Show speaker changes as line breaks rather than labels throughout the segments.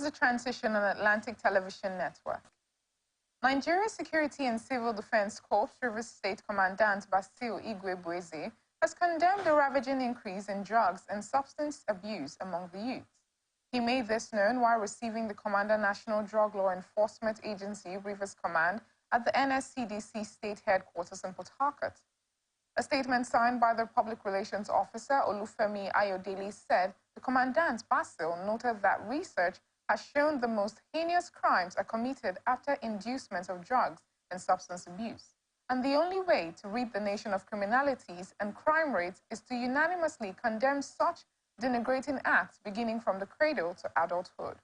is the transition on Atlantic Television Network. Nigeria's Security and Civil Defense Corps Rivers State Commandant Basil Igwe has condemned the ravaging increase in drugs and substance abuse among the youth. He made this known while receiving the Commander National Drug Law Enforcement Agency Rivers Command at the NSCDC State Headquarters in Port Harcourt. A statement signed by the Public Relations Officer Olufemi Ayodele said the Commandant Basil noted that research has shown the most heinous crimes are committed after inducement of drugs and substance abuse. And the only way to rid the nation of criminalities and crime rates is to unanimously condemn such denigrating acts beginning from the cradle to adulthood.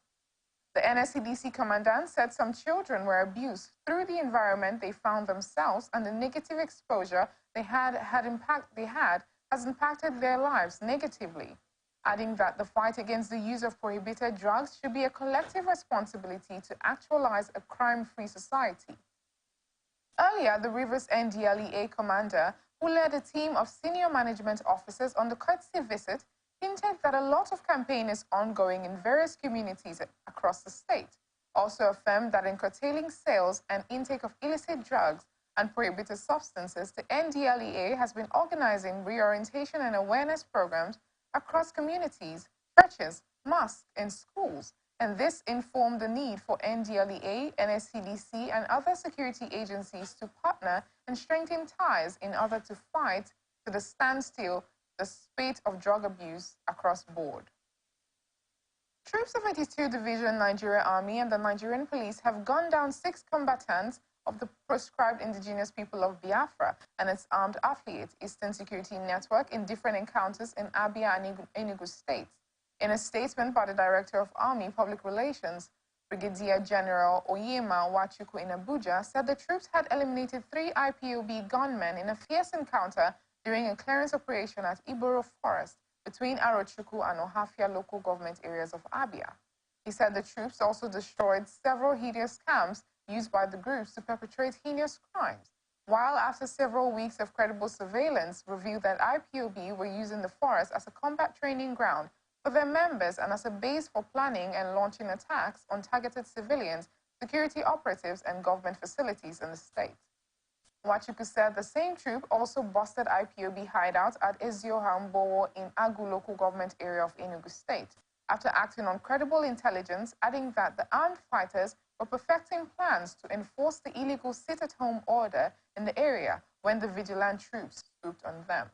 The NSCDC commandant said some children were abused through the environment they found themselves, and the negative exposure they had has impacted their lives negatively, adding that the fight against the use of prohibited drugs should be a collective responsibility to actualize a crime-free society. Earlier, the Rivers NDLEA commander, who led a team of senior management officers on the courtesy visit, hinted that a lot of campaign is ongoing in various communities across the state. Also affirmed that in curtailing sales and intake of illicit drugs and prohibited substances, the NDLEA has been organizing reorientation and awareness programs across communities, churches, mosques, and schools. And this informed the need for NDLEA, NSCDC, and other security agencies to partner and strengthen ties in order to fight to the standstill the spate of drug abuse across board. Troops of 82 Division Nigeria Army and the Nigerian Police have gunned down 6 combatants of the proscribed indigenous people of Biafra and its armed affiliate, Eastern Security Network, in different encounters in Abia and Enugu states. In a statement by the Director of Army Public Relations, Brigadier General Oyema Wachuku in Abuja, said the troops had eliminated 3 IPOB gunmen in a fierce encounter during a clearance operation at Iboro Forest between Arochukwu and Ohafia local government areas of Abia. He said the troops also destroyed several hideous camps used by the groups to perpetrate heinous crimes, while after several weeks of credible surveillance revealed that IPOB were using the forest as a combat training ground for their members and as a base for planning and launching attacks on targeted civilians, security operatives, and government facilities in the state. Wachuku said the same troop also busted IPOB hideouts at Eziohambowo in Agu local government area of Enugu state, after acting on credible intelligence, adding that the armed fighters were perfecting plans to enforce the illegal sit-at-home order in the area when the vigilant troops swooped on them.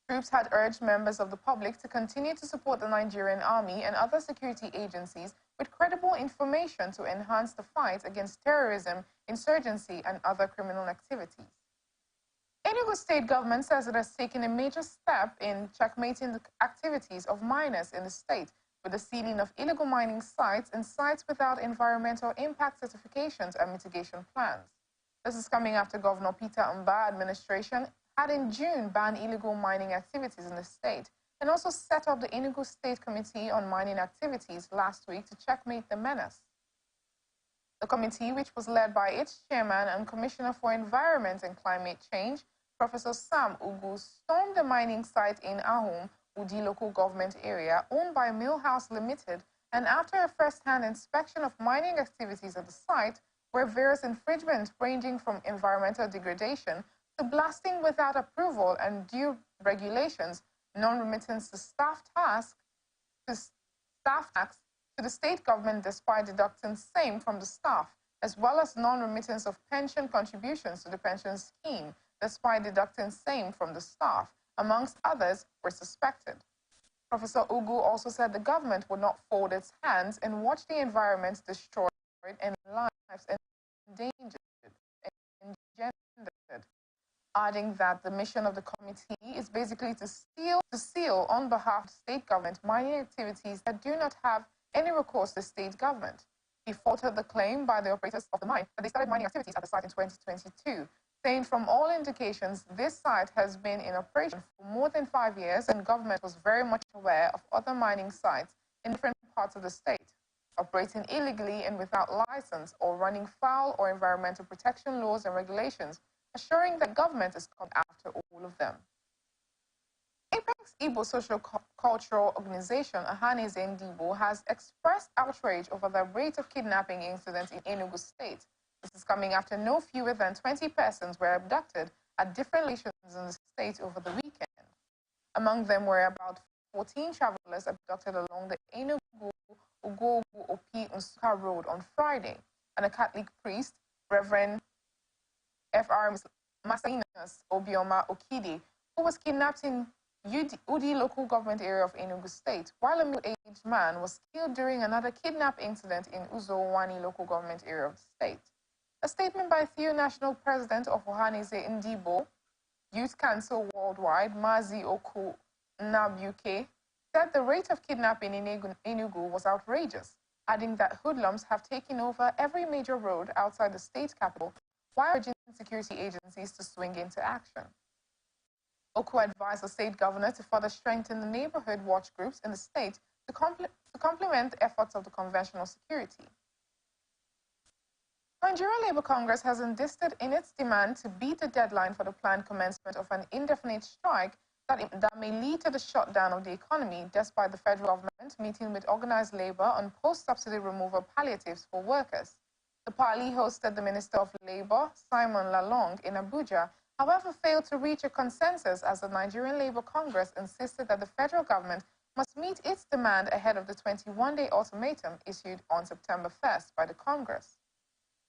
Troops had urged members of the public to continue to support the Nigerian Army and other security agencies with credible information to enhance the fight against terrorism, insurgency, and other criminal activities. Enugu state government says it has taken a major step in checkmating the activities of miners in the state with the sealing of illegal mining sites and sites without environmental impact certifications and mitigation plans. This is coming after Governor Peter Mba administration had in June banned illegal mining activities in the state and also set up the Enugu State Committee on Mining Activities last week to checkmate the menace. The committee, which was led by its chairman and Commissioner for Environment and Climate Change, Professor Sam Ugu, stormed the mining site in Ahum, Udi local government area owned by Millhouse Limited, and after a first-hand inspection of mining activities at the site, where various infringements ranging from environmental degradation to blasting without approval and due regulations, non-remittance to staff tax to the state government despite deducting same from the staff, as well as non-remittance of pension contributions to the pension scheme despite deducting same from the staff, amongst others, were suspected. Professor Ugu also said the government would not fold its hands and watch the environment destroyed and lives endangered and engendered, adding that the mission of the committee is basically to seal on behalf of the state government mining activities that do not have any recourse to state government. He faulted the claim by the operators of the mine that they started mining activities at the site in 2022, saying from all indications this site has been in operation for more than 5 years and government was very much aware of other mining sites in different parts of the state, operating illegally and without license or running foul or environmental protection laws and regulations, assuring that government is coming after all of them. A Apex Igbo Social-Cultural Organization, Ohanaeze Ndigbo, has expressed outrage over the rate of kidnapping incidents in Enugu State. This is coming after no fewer than 20 persons were abducted at different locations in the state over the weekend. Among them were about 14 travelers abducted along the Enugu-Ugogu-Opi Nsukka Road on Friday, and a Catholic priest, Reverend Fr. Masainas Obioma Okide, who was kidnapped in Udi local government area of Enugu State, while a middle-aged man was killed during another kidnap incident in Uzowani local government area of the state. A statement by Theo National President of Ohanaeze Ndigbo Youth Council Worldwide, Mazi Oku Nabuke, said the rate of kidnapping in Enugu was outrageous, adding that hoodlums have taken over every major road outside the state capital, while urging security agencies to swing into action. Oku advised the state governor to further strengthen the neighborhood watch groups in the state to complement the efforts of the conventional security. Nigeria Labour Congress has insisted in its demand to beat the deadline for the planned commencement of an indefinite strike that may lead to the shutdown of the economy, despite the federal government meeting with organized labor on post-subsidy removal palliatives for workers. The party hosted the Minister of Labour, Simon Lalong, in Abuja, however failed to reach a consensus as the Nigerian Labour Congress insisted that the federal government must meet its demand ahead of the 21-day ultimatum issued on September 1st by the Congress.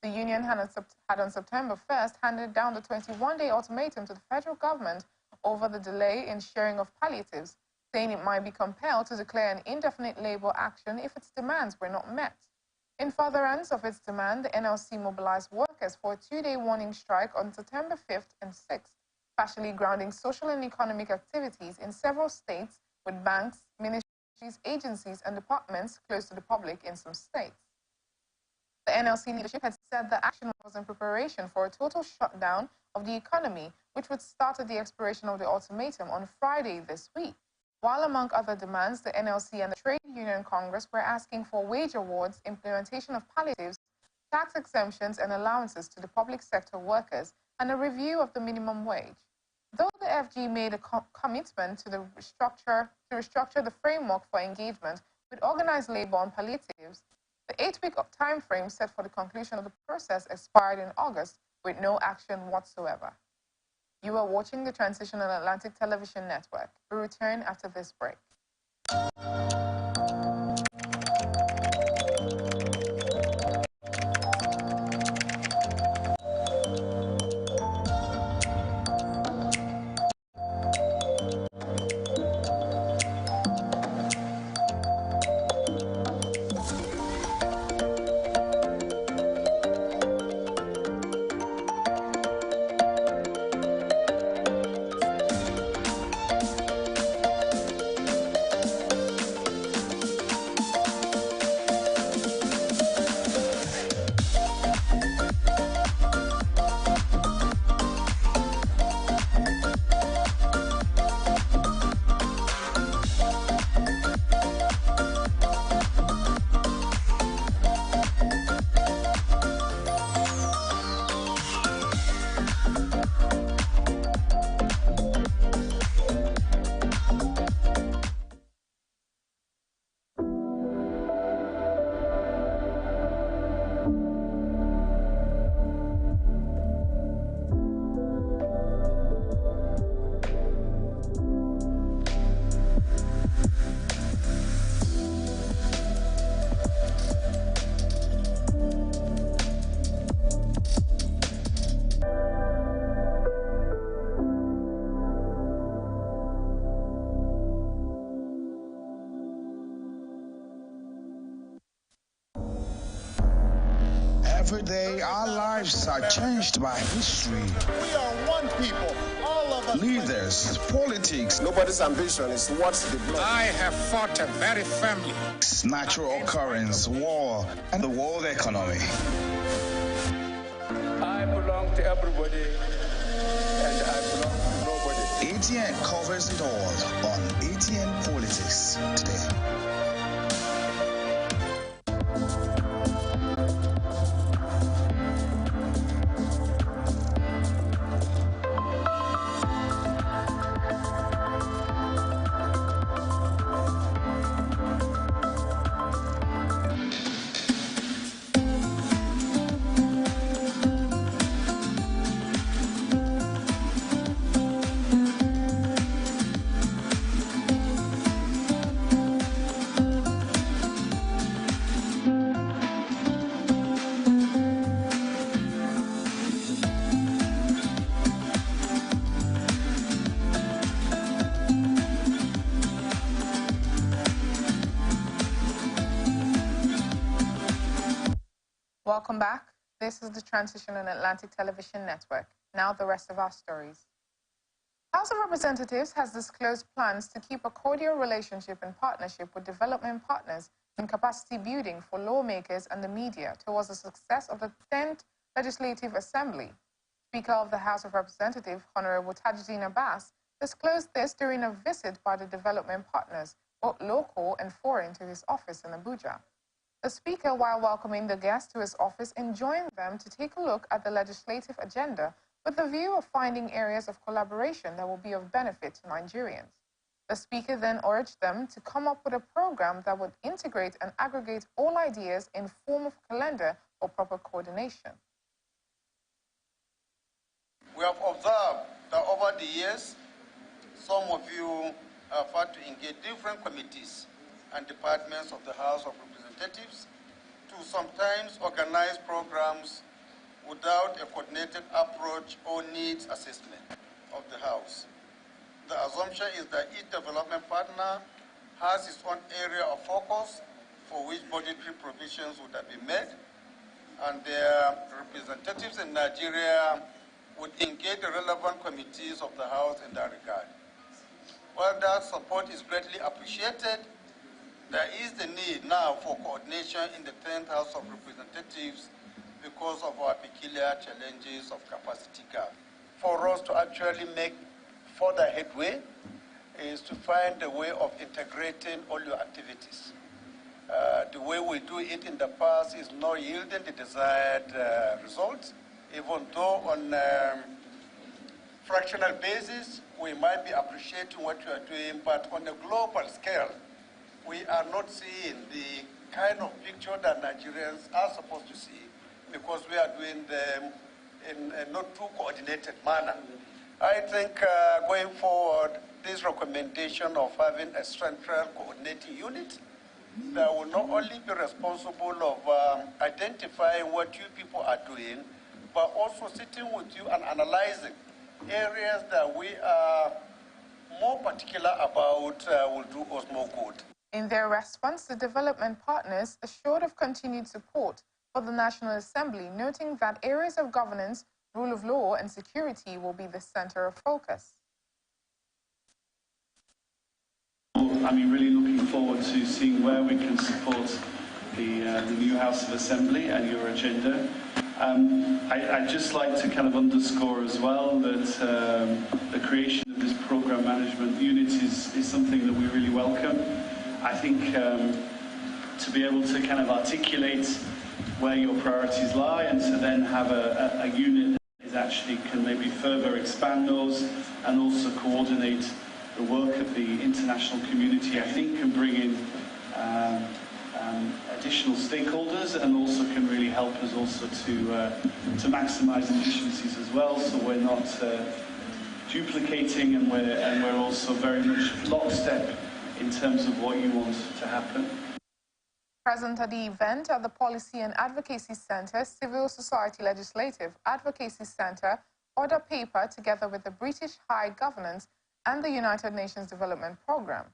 The union had on September 1st handed down the 21-day ultimatum to the federal government over the delay in sharing of palliatives, saying it might be compelled to declare an indefinite labor action if its demands were not met. In furtherance of its demand, the NLC mobilized workers for a 2-day warning strike on September 5th and 6th, partially grounding social and economic activities in several states with banks, ministries, agencies, and departments close to the public in some states. The NLC leadership had said the action was in preparation for a total shutdown of the economy, which would start at the expiration of the ultimatum on Friday this week. While among other demands, the NLC and the Trade Union Congress were asking for wage awards, implementation of palliatives, tax exemptions and allowances to the public sector workers, and a review of the minimum wage. Though the FG made a commitment to restructure the framework for engagement with organized labor on palliatives, the 8-week time frame set for the conclusion of the process expired in August with no action whatsoever. You are watching the Transitional Atlantic Television Network. We return after this break.
Every day, our lives are changed by history.
We are one people, all of us.
Leaders, politics.
Nobody's ambition is what's the blood.
I have fought very firmly.
Natural occurrence, war, and the world economy.
I belong to everybody, and I belong to nobody.
ATN covers it all on ATN Politics today.
Welcome back. This is the Transition on Atlantic Television Network. Now the rest of our stories. House of Representatives has disclosed plans to keep a cordial relationship and partnership with development partners in capacity building for lawmakers and the media towards the success of the 10th Legislative Assembly. Speaker of the House of Representatives, Honorable Tajuddin Abbas, disclosed this during a visit by the development partners, both local and foreign, to his office in Abuja. The Speaker, while welcoming the guests to his office, enjoined them to take a look at the legislative agenda with the view of finding areas of collaboration that will be of benefit to Nigerians. The Speaker then urged them to come up with a program that would integrate and aggregate all ideas in form of calendar or proper coordination.
We have observed that over the years, some of you have had to engage different committees and departments of the House of Representatives to sometimes organize programs without a coordinated approach or needs assessment of the House. The assumption is that each development partner has its own area of focus for which budgetary provisions would have been made, and their representatives in Nigeria would engage the relevant committees of the House in that regard. While that support is greatly appreciated, there is the need now for coordination in the 10th House of Representatives because of our peculiar challenges of capacity gap. For us to actually make further headway is to find a way of integrating all your activities. The way we do it in the past is not yielding the desired results, even though on fractional basis we might be appreciating what you are doing, but on a global scale, we are not seeing the kind of picture that Nigerians are supposed to see because we are doing them in a not too coordinated manner. I think going forward, this recommendation of having a central coordinating unit that will not only be responsible of identifying what you people are doing, but also sitting with you and analyzing areas that we are more particular about will do us more good.
In their response, the development partners assured of continued support for the National Assembly, noting that areas of governance, rule of law, and security will be the center of focus.
I'm really looking forward to seeing where we can support the new House of Assembly and your agenda. I'd just like to kind of underscore as well that the creation of this program management unit is something that we really welcome. I think to be able to kind of articulate where your priorities lie and to then have a unit that is actually can maybe further expand those and also coordinate the work of the international community, I think can bring in additional stakeholders and also can really help us also to maximise efficiencies as well, so we're not duplicating and we're also very much lockstep in terms of what you want to happen.
Present at the event are the Policy and Advocacy Centre, Civil Society Legislative Advocacy Centre, Order Paper, together with the British High Governance and the United Nations Development Programme.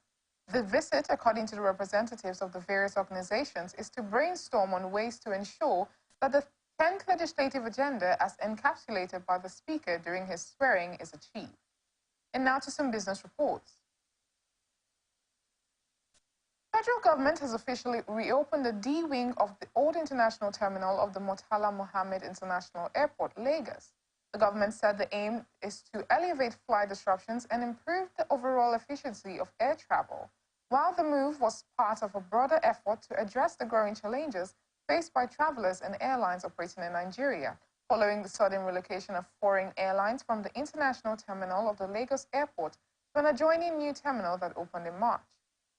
The visit, according to the representatives of the various organizations, is to brainstorm on ways to ensure that the 10th legislative agenda, as encapsulated by the Speaker during his swearing, is achieved. And now to some business reports. The federal government has officially reopened the D wing of the old international terminal of the Murtala Mohammed International Airport, Lagos. The government said the aim is to alleviate flight disruptions and improve the overall efficiency of air travel, while the move was part of a broader effort to address the growing challenges faced by travelers and airlines operating in Nigeria, following the sudden relocation of foreign airlines from the international terminal of the Lagos airport to an adjoining new terminal that opened in March.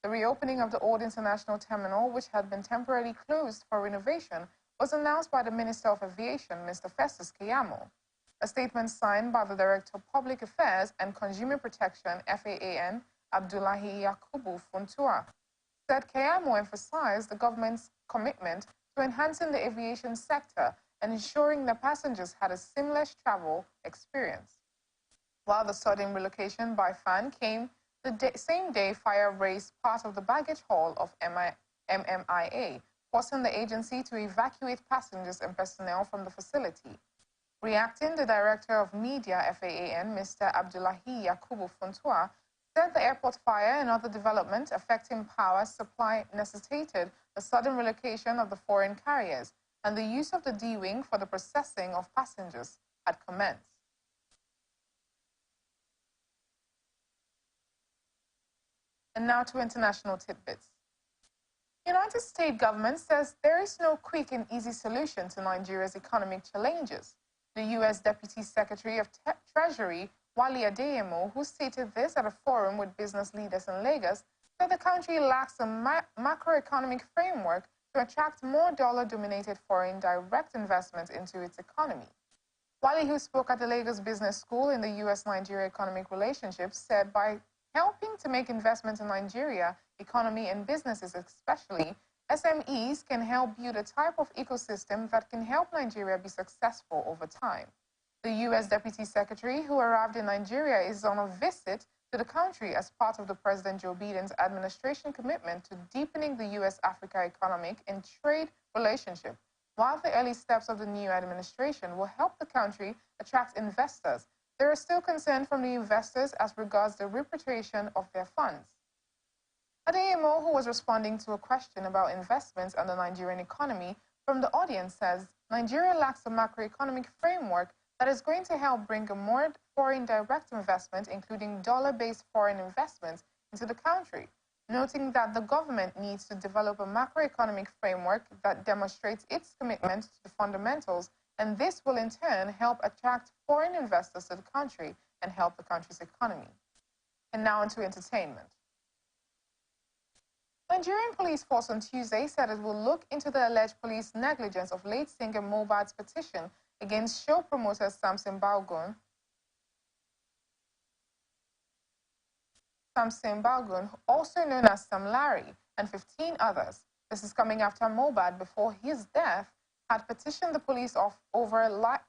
The reopening of the old international terminal, which had been temporarily closed for renovation, was announced by the Minister of Aviation, Mr. Festus Keyamo. A statement signed by the Director of Public Affairs and Consumer Protection, FAAN, Abdullahi Yakubu Funtua, said Keyamo emphasized the government's commitment to enhancing the aviation sector and ensuring that passengers had a seamless travel experience. While the sudden relocation by FAAN came the same day fire razed part of the baggage hall of MMIA, forcing the agency to evacuate passengers and personnel from the facility. Reacting, the Director of Media, FAAN, Mr. Abdullahi Yakubu Funtua, said the airport fire and other developments affecting power supply necessitated the sudden relocation of the foreign carriers, and the use of the D-wing for the processing of passengers had commenced. And now to international tidbits. The United States government says there is no quick and easy solution to Nigeria's economic challenges. The U.S. Deputy Secretary of Treasury, Wale Adeyemo, who stated this at a forum with business leaders in Lagos, said the country lacks a macroeconomic framework to attract more dollar-dominated foreign direct investment into its economy. Wale, who spoke at the Lagos Business School in the U.S.-Nigeria economic relationship, said by helping to make investments in Nigeria economy and businesses especially, SMEs can help build a type of ecosystem that can help Nigeria be successful over time. The U.S. Deputy Secretary, who arrived in Nigeria, is on a visit to the country as part of the President Joe Biden's administration commitment to deepening the U.S.-Africa economic and trade relationship. While the early steps of the new administration will help the country attract investors, there is still concern from the investors as regards the repatriation of their funds. Adeyemo, who was responding to a question about investments and the Nigerian economy from the audience, says Nigeria lacks a macroeconomic framework that is going to help bring a more foreign direct investment, including dollar-based foreign investments, into the country, noting that the government needs to develop a macroeconomic framework that demonstrates its commitment to the fundamentals, and this will in turn help attract foreign investors to the country and help the country's economy. And now into entertainment. Nigerian police force on Tuesday said it will look into the alleged police negligence of late singer Mohbad's petition against show promoter Samson Balgun, also known as Sam Larry, and 15 others. This is coming after Mohbad, before his death, had petitioned the police over a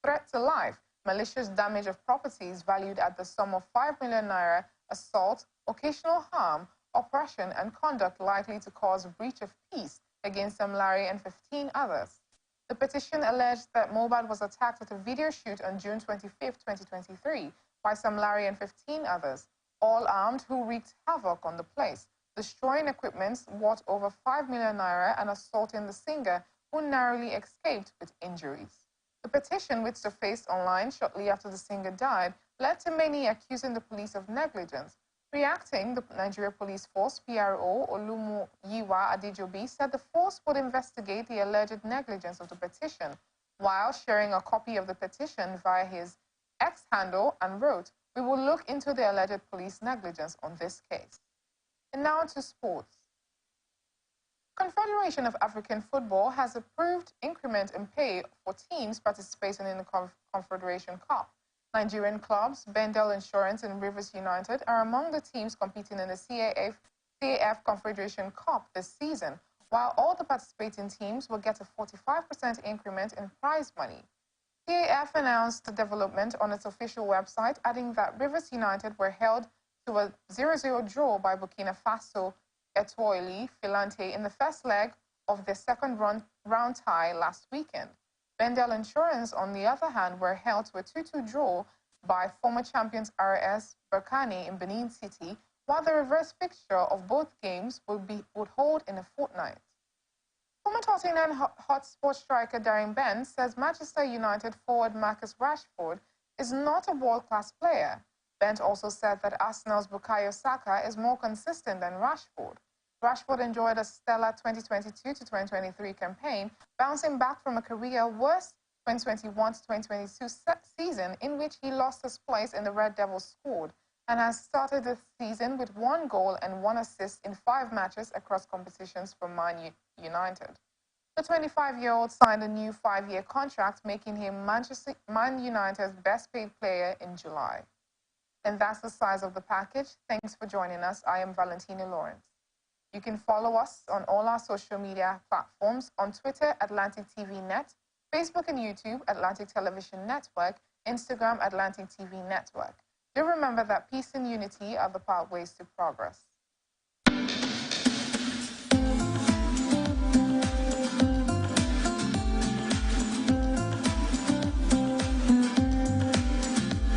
threat to life, malicious damage of properties valued at the sum of 5 million naira, assault, occasional harm, oppression, and conduct likely to cause a breach of peace against Sam Larry and 15 others. The petition alleged that Mohbad was attacked at a video shoot on June 25, 2023, by Sam Larry and 15 others, all armed, who wreaked havoc on the place, destroying equipment worth over 5 million naira and assaulting the singer, who narrowly escaped with injuries. The petition, which surfaced online shortly after the singer died, led to many accusing the police of negligence. Reacting, the Nigeria Police Force, PRO, Olumoyiwa Adejobi, said the force would investigate the alleged negligence of the petition, while sharing a copy of the petition via his X handle, and wrote, "We will look into the alleged police negligence on this case." And now to sports. Confederation of African Football has approved increment in pay for teams participating in the Confederation Cup. Nigerian clubs, Bendel Insurance and Rivers United, are among the teams competing in the CAF Confederation Cup this season, while all the participating teams will get a 45% increment in prize money. CAF announced the development on its official website, adding that Rivers United were held to a 0-0 draw by Burkina Faso Etoile Filante in the first leg of their second round tie last weekend. Bendel Insurance, on the other hand, were held to a 2-2 draw by former champions RS Berkane in Benin City, while the reverse fixture of both games would hold in a fortnight. Former Tottenham Hotspur striker Darren Bent says Manchester United forward Marcus Rashford is not a world-class player. Bent also said that Arsenal's Bukayo Saka is more consistent than Rashford. Rashford enjoyed a stellar 2022 to 2023 campaign, bouncing back from a career-worst 2021 to 2022 season in which he lost his place in the Red Devils squad, and has started the season with 1 goal and 1 assist in 5 matches across competitions for Man United. The 25-year-old signed a new 5-year contract, making him Man United's best-paid player in July. And that's the size of the package. Thanks for joining us. I am Valentina Lawrence. You can follow us on all our social media platforms, on Twitter, Atlantic TV Net, Facebook and YouTube, Atlantic Television Network, Instagram, Atlantic TV Network. Do remember that peace and unity are the pathways to progress.